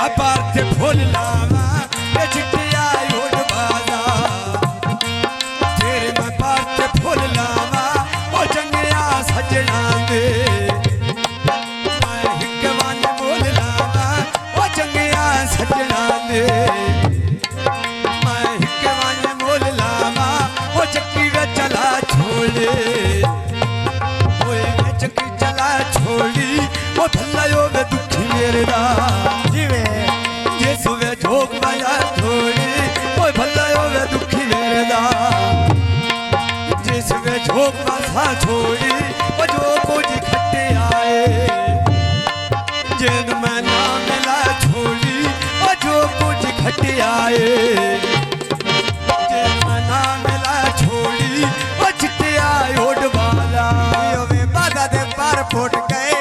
अपार ते फूल लावा ये चिट्टिया उड़ बाजा तेरे मैं पार ते फूल लावा ओ चंगिया सजना दे मैं हिकवान बोल लावा ओ चंगिया सजना दे मैं हिकवान बोल लावा ओ चक्की वे चला छोड़े ओए चक्की चला छोड़ी ओ थल्लायो वे दुखी मेरे दा जीवे ये सुवे झोक माया छोड़ी ओए भल्लायो वे दुखी मेरे दा ये सुवे झोक माया छोड़ी ओ जो कुछ खट्टे आए जिन मैं नाम मिला छोड़ी ओ जो कुछ खट्टे आए जिन मैं नाम मिला छोड़ी ओ चिट्टे आए ओड वाला वे बाधा दे पार फुट गए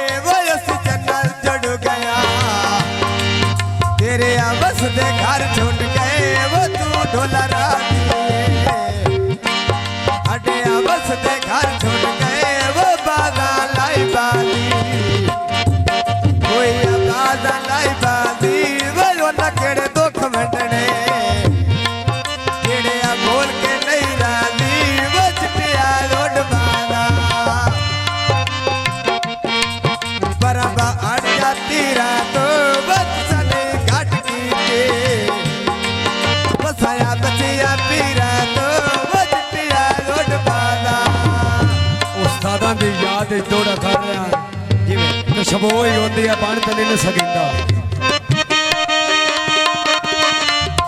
तेरे आवाज दे घर छूट गए वो तू ढोला अडे आवाज दे घर छूट गए वो बाधा लाई बाली कोई बाधा लाई बाली वो न केड़े दुख वंडने केड़े बोल के नहीं रानी वो चिट्टिया रोड बाला बरबा अड़ जाती रातों बसाया बचिया पीरा तो बचिया रोड बाला उस्तादा दी याद दौड़ा कर रहा जिवे तो शबोई होंदी है पानी तले न सकिंदा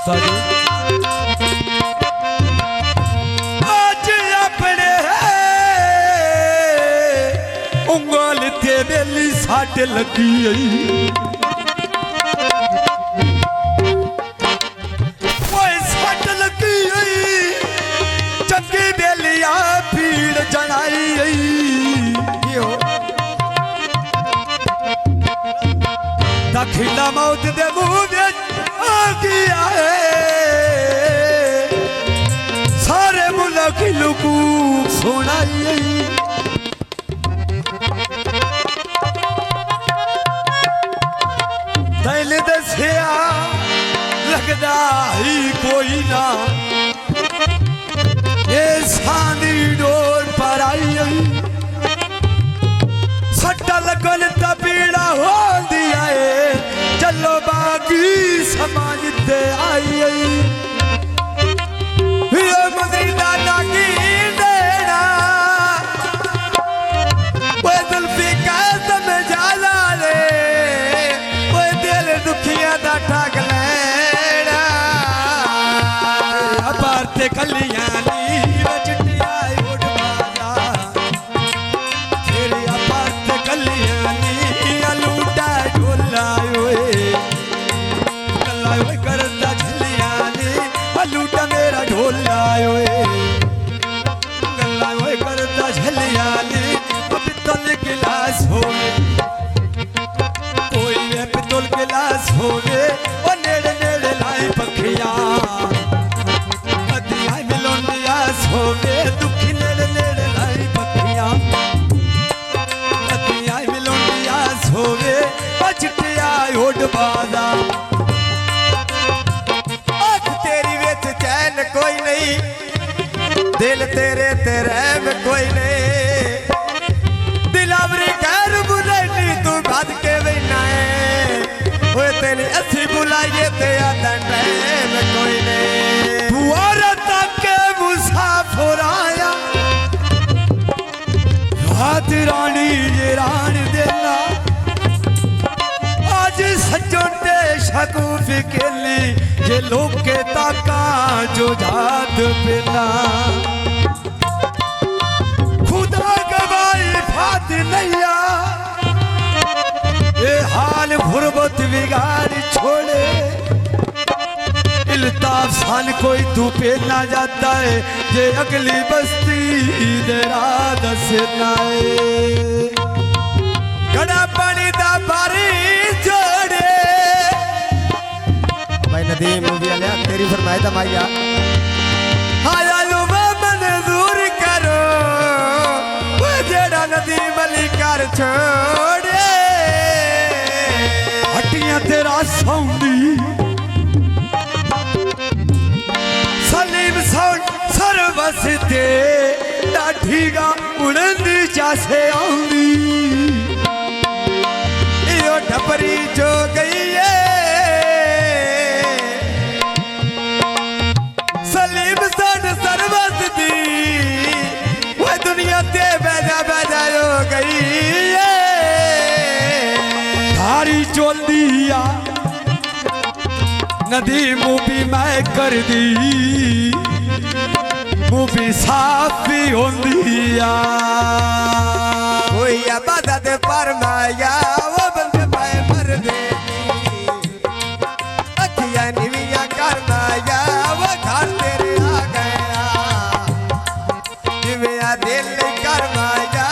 साजी आज अपने उंगल ते बेली साट लगी दाखिला मौत दे मुंह आ गया है सारे मुल्क लुकू सुनाई दिल दसिया लगदा ही कोई ना ये सानी डोर पर आई सट्टा लगन तबीड़ा हो दिया है चलो बाकी समाज दे आई ये मदीना लागी देना वो जुल्फी कसम जाला ले वो दिल दुखिया दा ठग लेना अपार ते कलियां नी वो चिट्टिया उड़ बाजा तेरी अपार ते कलियां नी अलूटा ढोला करता झलिया ने अलूटा मेरा ढोला गल्ला करता झलिया ने पित्तल गिलास हो कोई पित्तल गिलास हो और नेड़े नेड़े लाई पखिया अदिया मिलोनियास हो दुखी नेड़े नेड़े लाई पखिया अदिया मिलोनियास हो चिट्टिया ओड बाजा चैन कोई नहीं दिल तेरे तेरे में कोई नहीं दिलावरी गैर बुलाई तू भाद के बिना है तेरी अच्छी बुलाइए तेरा में कोई नहीं बुआरा तक के मुसाफिर आया रात रानी ये रान देना आज सज्जन दे शकूफी केली ये लोग के ताका जो जात बिना खुदा गवाई फात नैया ये हाल गुरबत बिगाड़ छोड़े इल्ताफ सान कोई तू पे ना जाता है ये अगली बस्ती देरा दस नाए घड़ा पानी दा बारी जोड़े भाई नदीम मूवी वाले तेरी फरमाइश माइया हाया लुबा मंजूर करो वो जेड़ा नदीम अली कर छोड़े हट्टियां तेरा सौंदी वसते ढाठीगा उड़ंदी जासे आउंदी यो ढपरी जो गई है सलीम सन सर्वसती वो दुनिया ते बैजा बैजा हो गई है धारी चोल दिया नदी मुँह मैं कर दी मुँह साफी होंदिया कोई आबाद पर माया वो बंदे पाए मर दे अखिया निविया कर माया वो घर तेरे आ गया निविया दिल कर माया